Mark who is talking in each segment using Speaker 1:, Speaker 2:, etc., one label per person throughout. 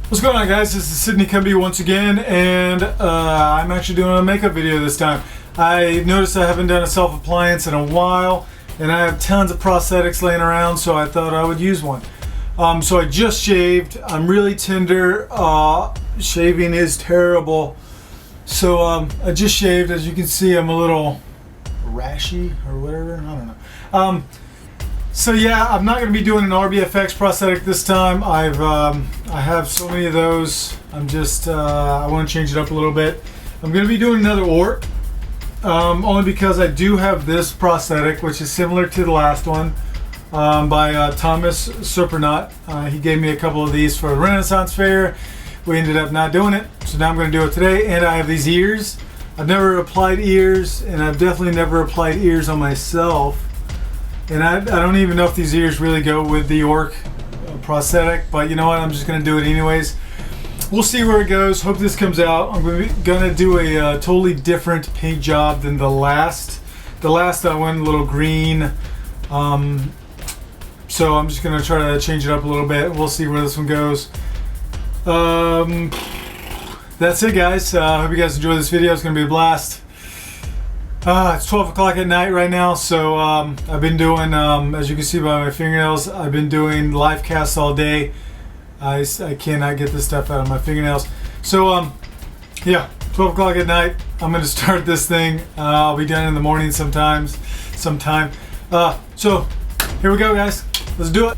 Speaker 1: What's going on, guys? This is Sidney Cumbie once again, and I'm actually doing a makeup video this time. I noticed I haven't done a self-appliance in a while, and I have tons of prosthetics laying around, so I thought I would use one. So I just shaved. I'm really tender. Shaving is terrible. So I just shaved. As you can see, I'm a little rashy or whatever. I don't know. So yeah, I'm not going to be doing an RBFX prosthetic this time. I have so many of those. I want to change it up a little bit. I'm going to be doing another ORC, only because I do have this prosthetic, which is similar to the last one, by Thomas Surprenant. He gave me a couple of these for a Renaissance fair. We ended up not doing it, so now I'm going to do it today. And I have these ears. I've never applied ears, and I've definitely never applied ears on myself. And I don't even know if these ears really go with the ORC prosthetic, but you know what, I'm just going to do it anyways. We'll see where it goes. Hope this comes out. I'm going to do a totally different paint job than the last. The last I went a little green. So I'm just going to try to change it up a little bit. We'll see where this one goes. That's it, guys. I hope you guys enjoy this video. It's going to be a blast. It's 12 o'clock at night right now, so I've been doing, as you can see by my fingernails, I've been doing live casts all day. I cannot get this stuff out of my fingernails. So, yeah, 12 o'clock at night, I'm going to start this thing. I'll be done in the morning sometime. So, here we go, guys. Let's do it.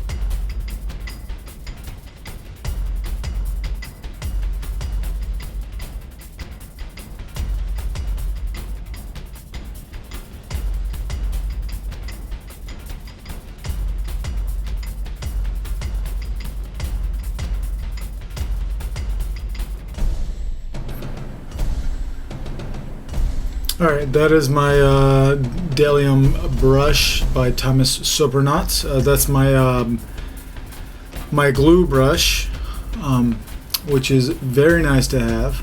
Speaker 1: Alright, that is my Bdellium brush by Thomas Surprenant. That's my my glue brush, which is very nice to have.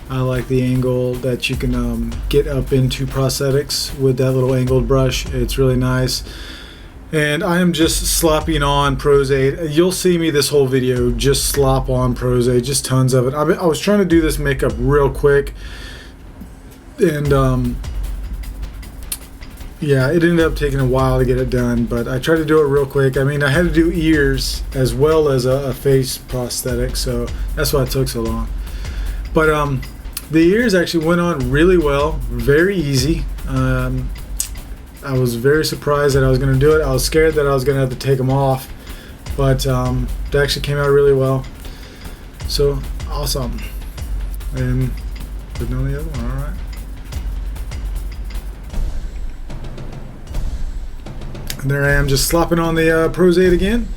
Speaker 1: I like the angle that you can get up into prosthetics with that little angled brush. It's really nice. And I am just slopping on Prosthetic. You'll see me this whole video just slop on Prosthetic, just tons of it. I was trying to do this makeup real quick. And yeah, it ended up taking a while to get it done, but I tried to do it real quick. I mean, I had to do ears as well as a face prosthetic, so that's why it took so long. But the ears actually went on really well, very easy. I was very surprised that I was going to do it. I was scared that I was going to have to take them off, but it actually came out really well. So awesome. And putting on the other one, all right. And there I am, just slopping on the Prosthetic again.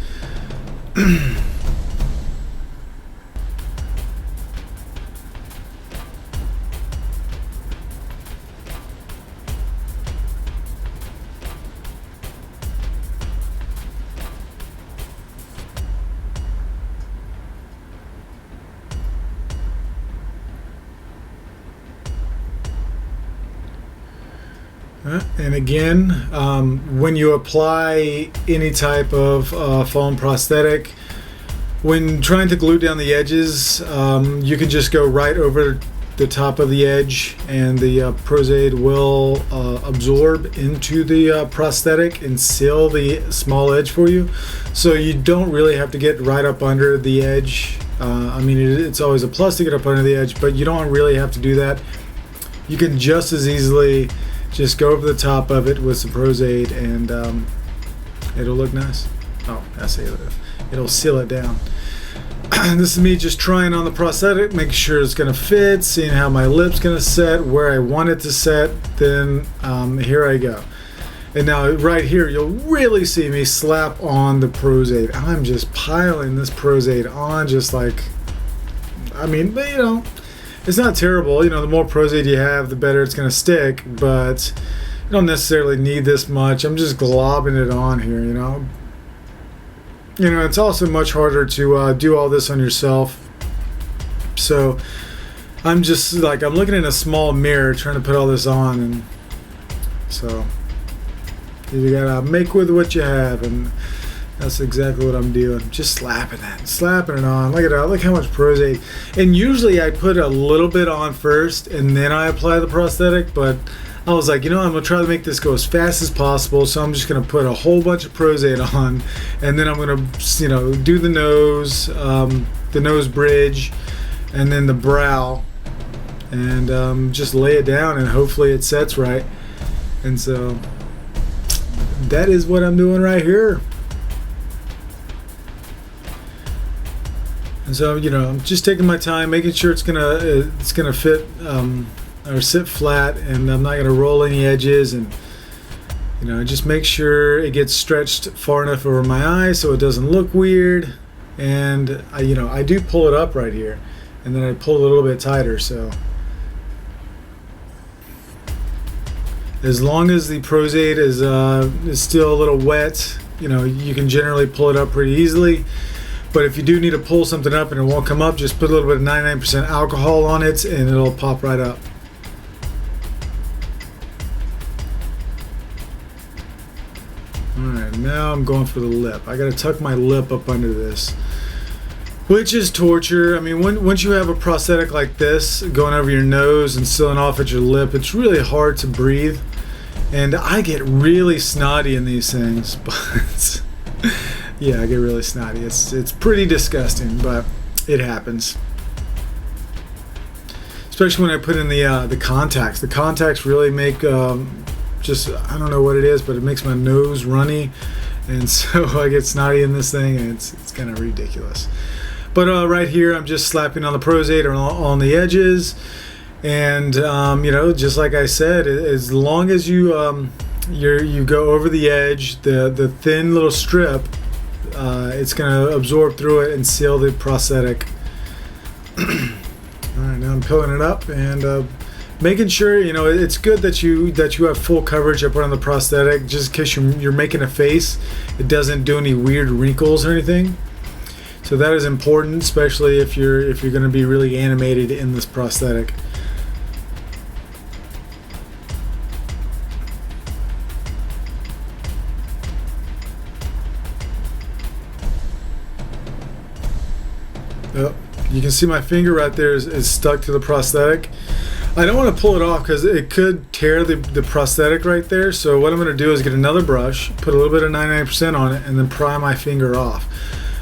Speaker 1: And again, when you apply any type of foam prosthetic, when trying to glue down the edges, you can just go right over the top of the edge, and the Prosthetic will absorb into the prosthetic and seal the small edge for you. So you don't really have to get right up under the edge. I mean, it's always a plus to get up under the edge, but you don't really have to do that. You can just as easily just go over the top of it with some Prosthetic, and it'll look nice. Oh, I see it. It'll seal it down. This is me just trying on the prosthetic, making sure it's going to fit, seeing how my lip's going to set, where I want it to set. Then here I go. And now right here, you'll really see me slap on the Prosthetic. I'm just piling this Prosthetic on, just like, I mean, you know, it's not terrible. You know, the more Prosthetic you have, the better it's going to stick, but you don't necessarily need this much. I'm just globbing it on here, you know. You know, it's also much harder to do all this on yourself. So I'm just like, I'm looking in a small mirror trying to put all this on, and so you gotta make with what you have. And That's exactly what I'm doing. Just slapping it on. Look at that. Look how much prostate. And usually I put a little bit on first and then I apply the prosthetic, but I was like, you know, I'm gonna try to make this go as fast as possible, so I'm just gonna put a whole bunch of prostate on, and then I'm gonna, you know, do the nose bridge, and then the brow, and just lay it down, and hopefully it sets right. And so that is what I'm doing right here. And so, you know, I'm just taking my time, making sure it's gonna fit or sit flat, and I'm not gonna roll any edges, and you know, just make sure it gets stretched far enough over my eyes so it doesn't look weird. And I do pull it up right here, and then I pull it a little bit tighter. So as long as the prostate is still a little wet, you know, you can generally pull it up pretty easily. But if you do need to pull something up and it won't come up, just put a little bit of 99% alcohol on it and it'll pop right up. Alright, now I'm going for the lip. I gotta tuck my lip up under this, which is torture. I mean, once you have a prosthetic like this going over your nose and sealing off at your lip, it's really hard to breathe. And I get really snotty in these things, but yeah, I get really snotty. It's pretty disgusting, but it happens. Especially when I put in the contacts. The contacts really make just, I don't know what it is, but it makes my nose runny, and so I get snotty in this thing, and it's kind of ridiculous. But right here, I'm just slapping on the prostate or on the edges, and you know, just like I said, as long as you go over the edge, the thin little strip, it's going to absorb through it and seal the prosthetic. Alright, now I'm peeling it up and making sure, you know, it's good that you have full coverage up on the prosthetic, just in case you're making a face, it doesn't do any weird wrinkles or anything. So that is important, especially if you're going to be really animated in this prosthetic. Oh, you can see my finger right there is stuck to the prosthetic. I don't want to pull it off because it could tear the prosthetic right there. So what I'm going to do is get another brush, put a little bit of 99% on it, and then pry my finger off.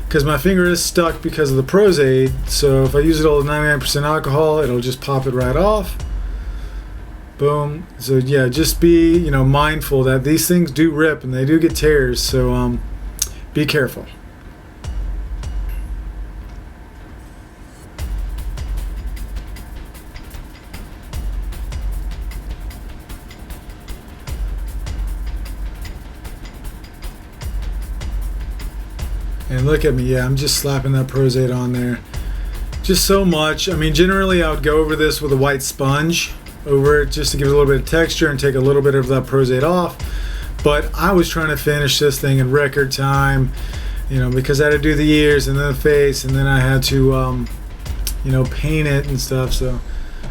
Speaker 1: Because my finger is stuck because of the prostate, so if I use it all with 99% alcohol, it'll just pop it right off. Boom. So yeah, just be, you know, mindful that these things do rip and they do get tears, so be careful. And look at me, yeah, I'm just slapping that prostate on there. Just so much. I mean, generally I would go over this with a white sponge over it just to give it a little bit of texture and take a little bit of that prostate off. But I was trying to finish this thing in record time, you know, because I had to do the ears and then the face, and then I had to, you know, paint it and stuff. So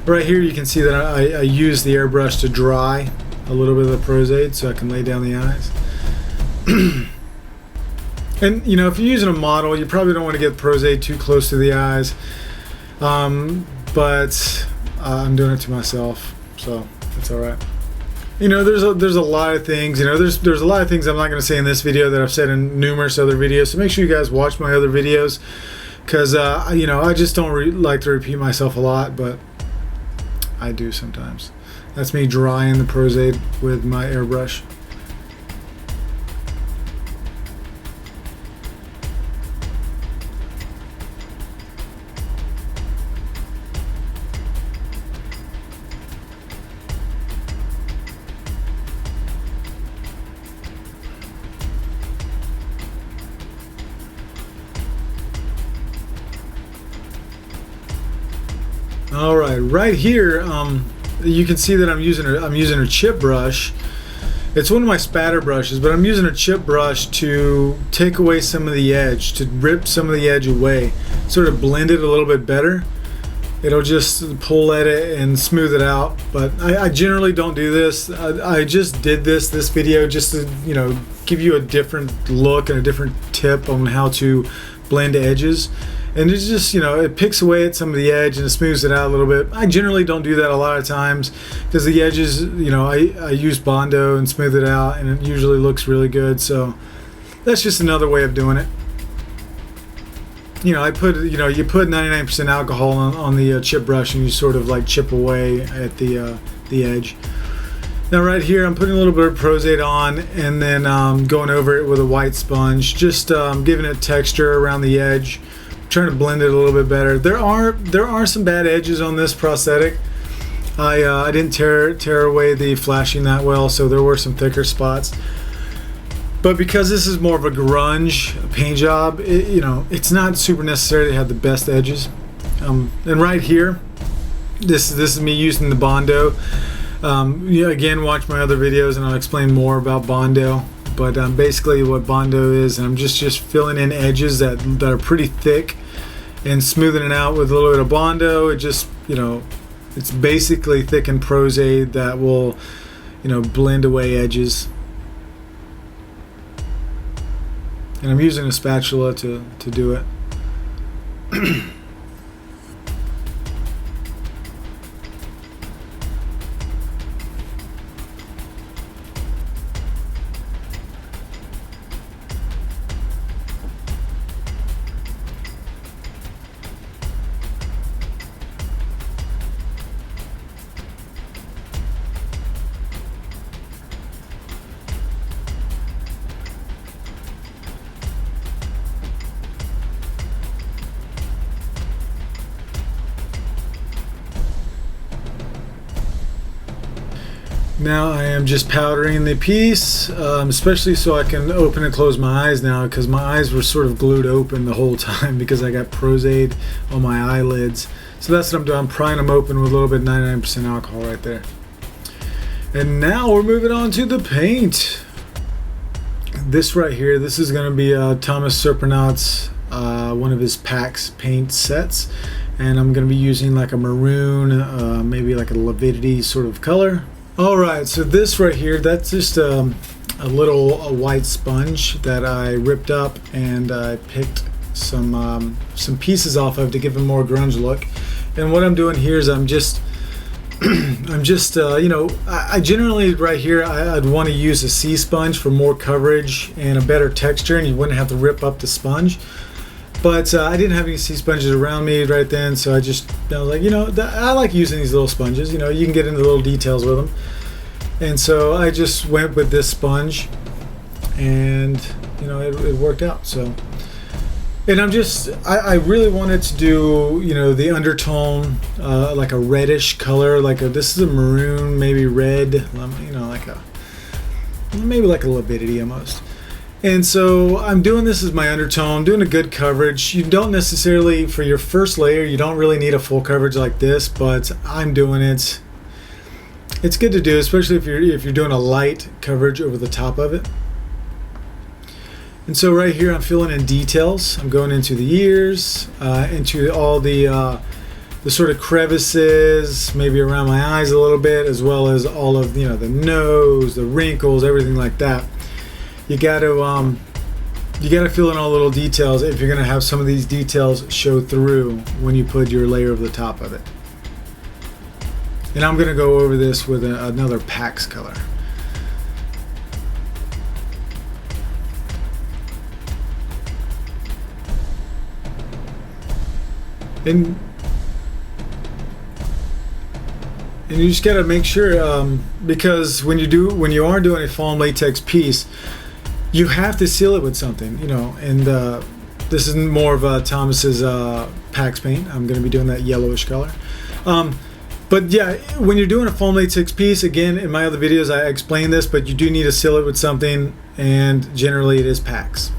Speaker 1: right here you can see that I used the airbrush to dry a little bit of the prostate so I can lay down the eyes. And you know, if you're using a model, you probably don't want to get the prostate too close to the eyes, but I'm doing it to myself, so it's all right. You know, there's a lot of things. You know, there's a lot of things I'm not going to say in this video that I've said in numerous other videos. So make sure you guys watch my other videos, because you know, I just don't like to repeat myself a lot, but I do sometimes. That's me drying the prostate with my airbrush. All right, right here, you can see that I'm using a chip brush. It's one of my spatter brushes, but I'm using a chip brush to take away some of the edge, to rip some of the edge away, sort of blend it a little bit better. it'll just pull at it and smooth it out. But I generally don't do this. I just did this video just to, you know, give you a different look and a different tip on how to blend edges. And it's just, you know, it picks away at some of the edge and it smooths it out a little bit. I generally don't do that a lot of times because the edges, you know, I use Bondo and smooth it out, and it usually looks really good. So that's just another way of doing it. You know, you put 99% alcohol on the chip brush, and you sort of like chip away at the edge. Now right here, I'm putting a little bit of Prosthetic on, and then going over it with a white sponge, just giving it texture around the edge, trying to blend it a little bit better. There are some bad edges on this prosthetic. I didn't tear away the flashing that well, so there were some thicker spots. But because this is more of a grunge paint job, you know, it's not super necessary to have the best edges. And right here, this is me using the Bondo. Again, watch my other videos and I'll explain more about Bondo. But basically what Bondo is, and I'm just filling in edges that are pretty thick and smoothing it out with a little bit of Bondo. It just, you know, it's basically thickened Prosthetic that will, you know, blend away edges. And I'm using a spatula to do it. Now I am just powdering the piece, especially so I can open and close my eyes now, because my eyes were sort of glued open the whole time because I got Prosthetic on my eyelids. So that's what I'm doing. I'm prying them open with a little bit of 99% alcohol right there. And now we're moving on to the paint. This right here, this is going to be Thomas Surprenant's one of his packs paint sets, and I'm going to be using like a maroon, maybe like a lividity sort of color. Alright, so this right here, that's just a white sponge that I ripped up, and I picked some pieces off of to give a more grunge look. And what I'm doing here is I'm just you know, I generally right here I'd want to use a C sponge for more coverage and a better texture, and you wouldn't have to rip up the sponge. But I didn't have any C sponges around me right then, so I was like, you know, I like using these little sponges. You know, you can get into little details with them. And so I just went with this sponge, and you know, it worked out. So, and I really wanted to do, you know, the undertone, like a reddish color, this is a maroon, maybe red, you know, maybe like a lividity almost. And so I'm doing this as my undertone, doing a good coverage. You don't necessarily, for your first layer, you don't really need a full coverage like this, but I'm doing it. It's good to do, especially if you're doing a light coverage over the top of it. And so right here I'm filling in details. I'm going into the ears, into all the sort of crevices, maybe around my eyes a little bit, as well as all of, you know, the nose, the wrinkles, everything like that. You got to fill in all little details if you're going to have some of these details show through when you put your layer over the top of it. And I'm going to go over this with another Pax color. And you just got to make sure, because when you are doing a foam latex piece, you have to seal it with something, you know. And this is more of Thomas's Pax paint. I'm going to be doing that yellowish color. But yeah, when you're doing a foam latex piece, again, in my other videos I explain this, but you do need to seal it with something, and generally it is Pax.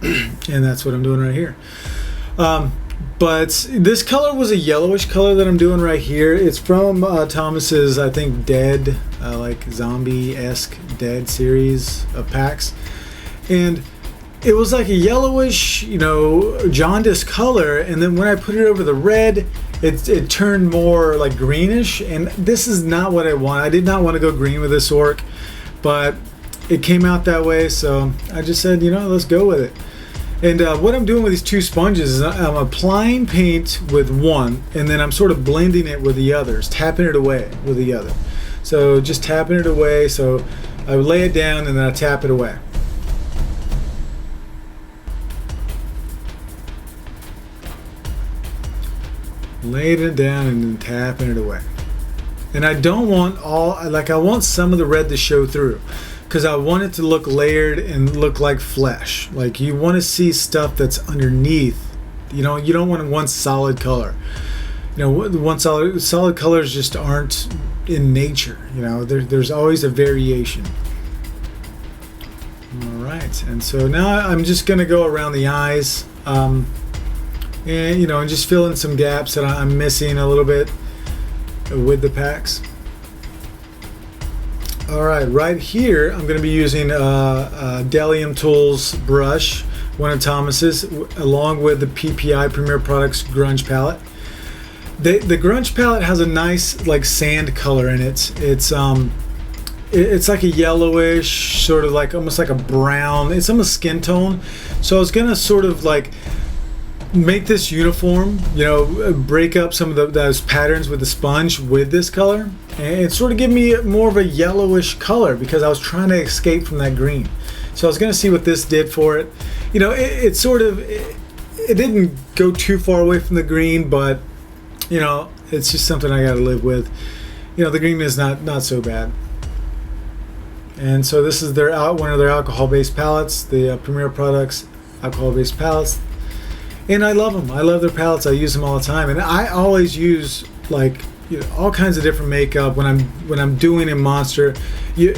Speaker 1: And that's what I'm doing right here. But this color was a yellowish color that I'm doing right here. It's from Thomas's, I think, Dead, like zombie-esque Dead series of packs. And it was like a yellowish, you know, jaundice color, and then when I put it over the red, it turned more like greenish, and this is not what I want. I did not want to go green with this orc, but it came out that way, so I just said, you know, let's go with it. And what I'm doing with these two sponges is I'm applying paint with one, and then I'm sort of blending it with the others, tapping it away with the other. So just tapping it away, so I lay it down and then I tap it away. Laying it down and then tapping it away. And I don't want I want some of the red to show through, because I want it to look layered and look like flesh. Like, you want to see stuff that's underneath. You know, you don't want one solid color. You know, one solid colors just aren't in nature. You know, there's always a variation. All right, and so now I'm just going to go around the eyes, and you know, and just fill in some gaps that I'm missing a little bit with the packs. All right here I'm going to be using a Bdellium Tools brush, one of Thomas's, along with the PPI Premier Products Grunge palette. The Grunge palette has a nice like sand color in it. It's like a yellowish, sort of like almost like a brown. It's almost skin tone. So I was gonna sort of like make this uniform, you know, break up some of those patterns with the sponge with this color, and sort of give me more of a yellowish color, because I was trying to escape from that green. So I was gonna see what this did for it. You know, it didn't go too far away from the green, but you know, it's just something I got to live with. You know, the green is not so bad. And so this is one of their alcohol-based palettes, the Premier Products alcohol-based palettes, and I love them. I love their palettes. I use them all the time, and I always use like, you know, all kinds of different makeup when I'm doing a monster. You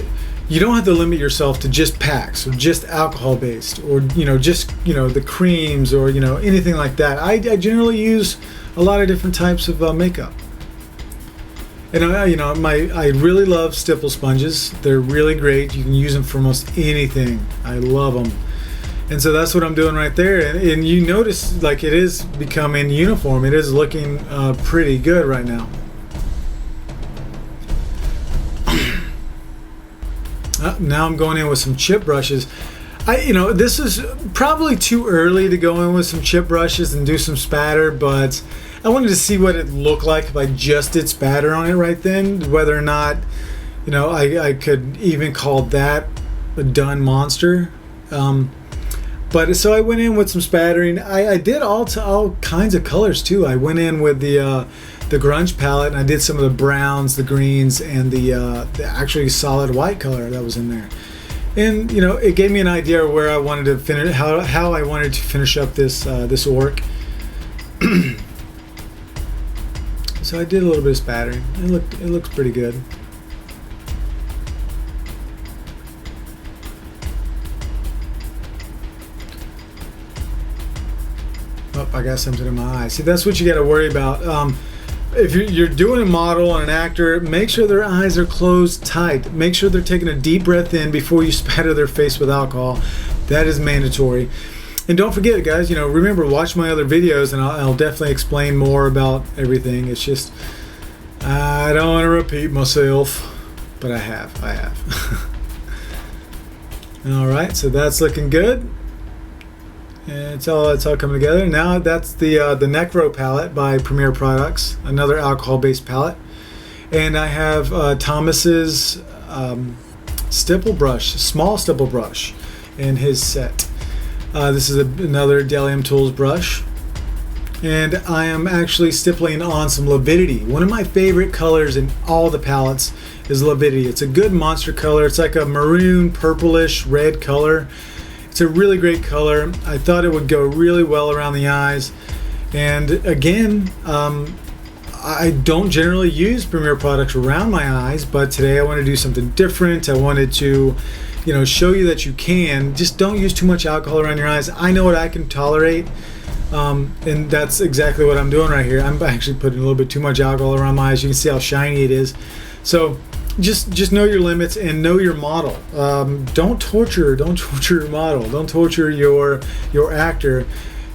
Speaker 1: don't have to limit yourself to just packs or just alcohol-based, or you know, just, you know, the creams, or you know, anything like that. I generally use a lot of different types of makeup. And I really love stipple sponges. They're really great. You can use them for almost anything. I love them. And so that's what I'm doing right there. And you notice, like, it is becoming uniform. It is looking pretty good right now. Now I'm going in with some chip brushes. This is probably too early to go in with some chip brushes and do some spatter, but I wanted to see what it looked like if I just did spatter on it right then, whether or not, you know, I could even call that a done monster. But so I went in with some spattering. I did all kinds of colors too. I went in with the Grunge palette, and I did some of the browns, the greens, and the actually solid white color that was in there. And you know, it gave me an idea of where I wanted to finish, how I wanted to finish up this orc. So I did a little bit of spattering. It looks pretty good. Oh, I got something in my eye. See, that's what you got to worry about. If you're doing a model and an actor, make sure their eyes are closed tight. Make sure they're taking a deep breath in before you spatter their face with alcohol. That is mandatory. And don't forget, guys, you know, remember, watch my other videos, and I'll definitely explain more about everything. It's just, I don't want to repeat myself, but I have. All right, so that's looking good. And it's all coming together. Now that's the Necro Palette by Premier Products, another alcohol-based palette. And I have Thomas's stipple brush, small stipple brush, in his set. This is another Bdellium Tools brush. And I am actually stippling on some Lividity. One of my favorite colors in all the palettes is Lividity. It's a good monster color. It's like a maroon, purplish, red color. It's a really great color. I thought it would go really well around the eyes. And again, I don't generally use Premier products around my eyes, but today I want to do something different. I wanted to, you know, show you that you can. Just don't use too much alcohol around your eyes. I know what I can tolerate, and that's exactly what I'm doing right here. I'm actually putting a little bit too much alcohol around my eyes. You can see how shiny it is. So just know your limits and know your model. Don't torture your model. Don't torture your actor.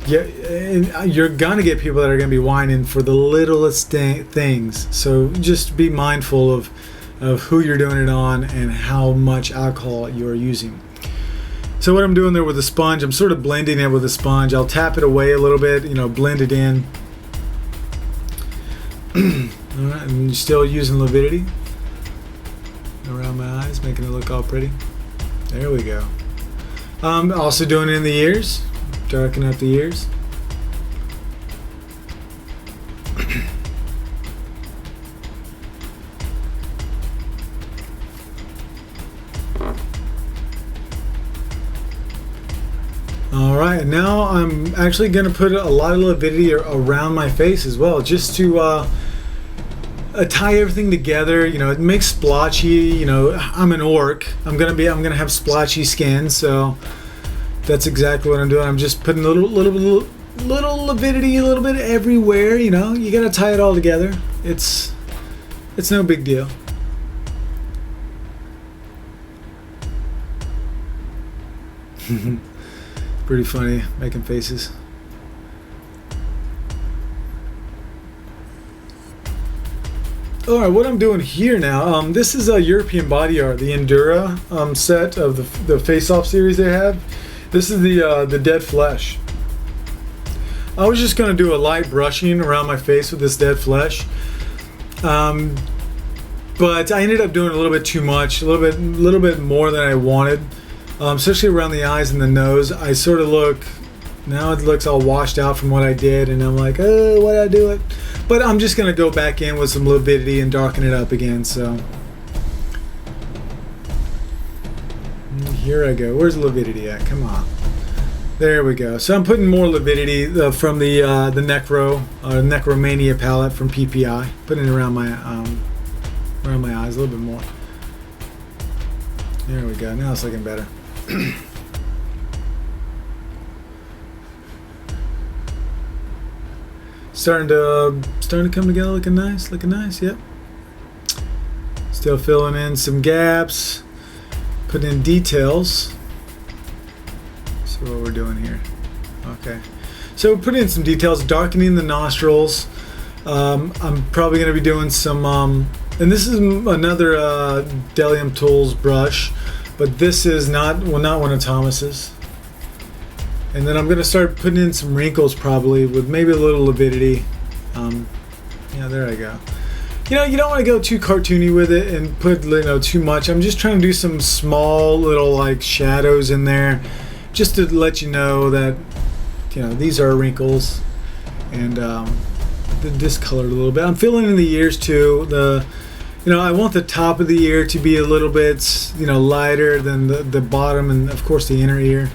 Speaker 1: You're gonna get people that are gonna be whining for the littlest things. So just be mindful of who you're doing it on and how much alcohol you're using. So what I'm doing there with the sponge, I'm sort of blending it with a sponge. I'll tap it away a little bit, blend it in. All right, and still using lividity around my eyes, making it look all pretty. There we go. Also doing it in the ears, darken up the ears. Alright, now I'm actually going to put a lot of lividity around my face as well, just to tie everything together. It makes splotchy. I'm an orc. I'm gonna have splotchy skin, so that's exactly what I'm doing. I'm just putting a little lividity, a little bit everywhere. You gotta tie it all together. It's no big deal. Pretty funny making faces. Alright, what I'm doing here now, this is a European body art, the Endura set of the Face-Off series they have. This is the dead flesh. I was just going to do a light brushing around my face with this dead flesh. But I ended up doing a little bit too much, a little bit more than I wanted. Especially around the eyes and the nose. I sort of now it looks all washed out from what I did, and I'm like, oh, why did I do it? But I'm just going to go back in with some lividity and darken it up again, so. Here I go. Where's the lividity at? Come on. There we go. So I'm putting more lividity from the Necromania palette from PPI. Putting it around my eyes a little bit more. There we go. Now it's looking better. Starting to come together, looking nice. Yep. Still filling in some gaps, putting in details. See what we're doing here. Okay. So putting in some details, darkening the nostrils. I'm probably going to be doing some, and this is another Bdellium Tools brush, but this is not one of Thomas's. And then I'm going to start putting in some wrinkles probably with maybe a little lividity. Yeah, there I go. You don't want to go too cartoony with it and put too much. I'm just trying to do some small little like shadows in there, just to let you know that these are wrinkles, and discolored a little bit. I'm filling in the ears too. I want the top of the ear to be a little bit lighter than the bottom, and of course the inner ear.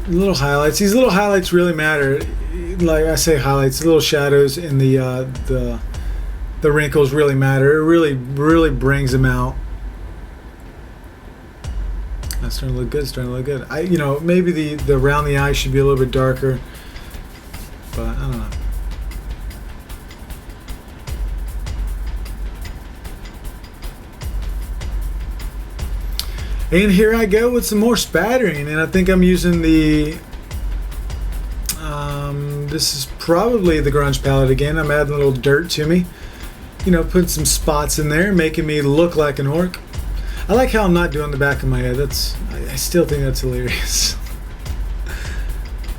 Speaker 1: Little highlights. These little highlights really matter. Like I say, highlights. Little shadows in the wrinkles really matter. It really brings them out. That's starting to look good. Maybe the around the eye should be a little bit darker, but I don't know. And here I go with some more spattering, and I think I'm using the this is probably the Grunge palette again. I'm adding a little dirt to me, putting some spots in there, making me look like an orc. I like how I'm not doing the back of my head. I still think that's hilarious.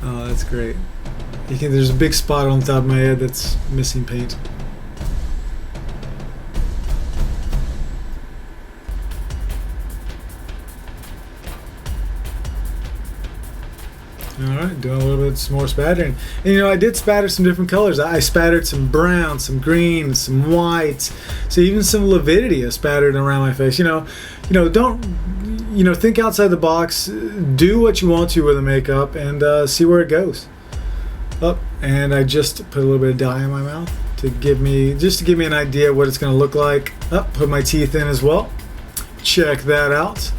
Speaker 1: Oh, that's great. There's a big spot on top of my head that's missing paint. Alright, doing a little bit more spattering. And I did spatter some different colors. I spattered some brown, some green, some white. So even some lividity I spattered around my face. Don't think outside the box. Do what you want to with the makeup and see where it goes. And I just put a little bit of dye in my mouth to give me an idea of what it's going to look like. Put my teeth in as well. Check that out.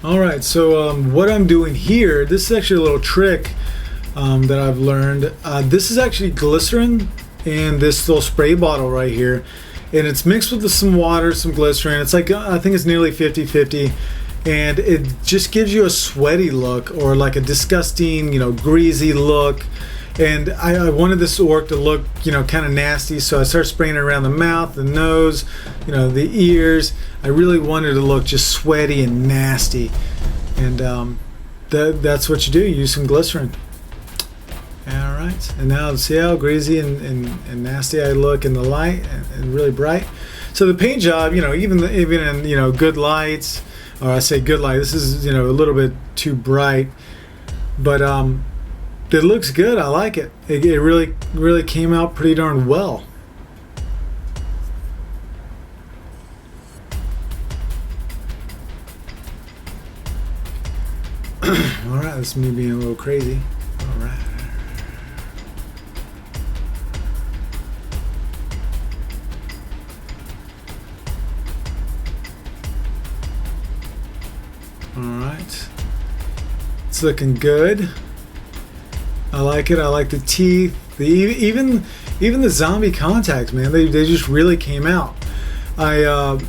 Speaker 1: Alright, so what I'm doing here, this is actually a little trick that I've learned. This is actually glycerin in this little spray bottle right here. and it's mixed with some water, some glycerin. It's like, I think it's nearly 50-50, and it just gives you a sweaty look, or like a disgusting, you know, greasy look. And I wanted this orc to look, you know, kind of nasty, so I started spraying it around the mouth, the nose, you know, the ears. I really wanted it to look just sweaty and nasty, and that's what you do. You use some glycerin. All right, and now see how greasy and nasty I look in the light, and really bright. So the paint job, you know, even in, you know, good lights, or I say good light, this is, you know, a little bit too bright, but it looks good. I like it. It really came out pretty darn well. All right, that's me being a little crazy. All right. All right. It's looking good. I like it. I like the teeth. Even the zombie contacts, man. They just really came out. I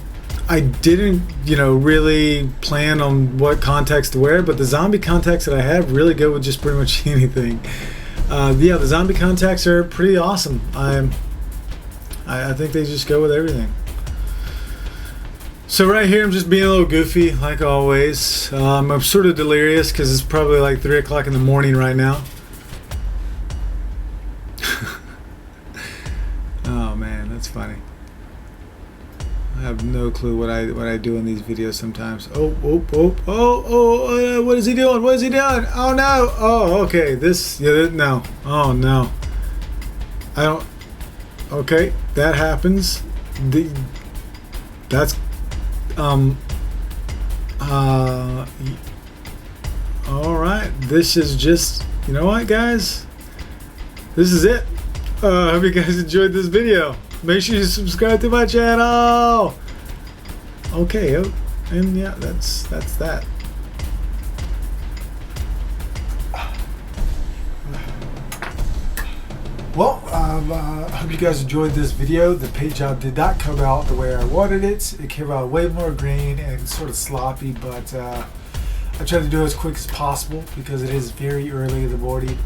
Speaker 1: didn't, you know, really plan on what contacts to wear, but the zombie contacts that I have really go with just pretty much anything. Yeah, the zombie contacts are pretty awesome. I think they just go with everything. So right here, I'm just being a little goofy, like always. I'm sort of delirious because it's probably like 3 o'clock in the morning right now. Oh man, that's funny. I have no clue what I do in these videos sometimes. Oh, what is he doing? What is he doing? Oh no! Oh, okay. No. Oh no. I don't. Okay, that happens. That's all right. This is just, you know what, guys? This is it. I hope you guys enjoyed this video. Make sure you subscribe to my channel. Okay, and yeah, that's that. Well, I hope you guys enjoyed this video. The paint job did not come out the way I wanted it. It came out way more green and sort of sloppy, but I tried to do it as quick as possible because it is very early in the morning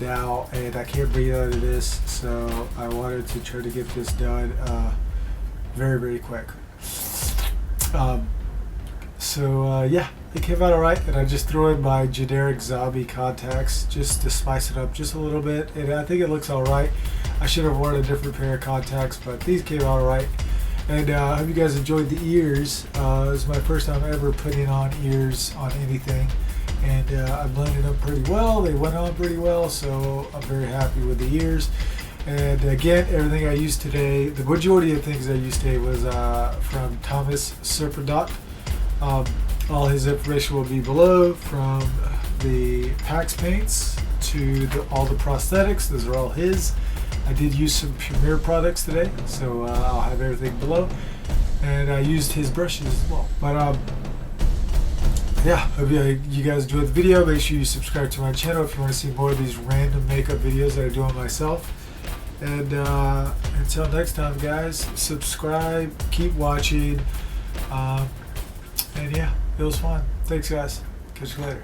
Speaker 1: now, and I can't breathe out of this, so I wanted to try to get this done very, very quick. Yeah, it came out alright, and I just threw in my generic zombie contacts just to spice it up just a little bit, and I think it looks alright. I should have worn a different pair of contacts, but these came out alright. And I hope you guys enjoyed the ears. It was my first time ever putting on ears on anything, and I blended them pretty well. They went on pretty well, so I'm very happy with the ears. And again, everything I used today, the majority of things I used today was from Thomas Surprenant. All his information will be below, from the PAX paints to all the prosthetics. Those are all his. I did use some Premier products today, so I'll have everything below. And I used his brushes as well. But yeah, hope you guys enjoyed the video. Make sure you subscribe to my channel if you want to see more of these random makeup videos that I do on myself. And until next time, guys, subscribe, keep watching, and yeah, it was fun. Thanks, guys. Catch you later.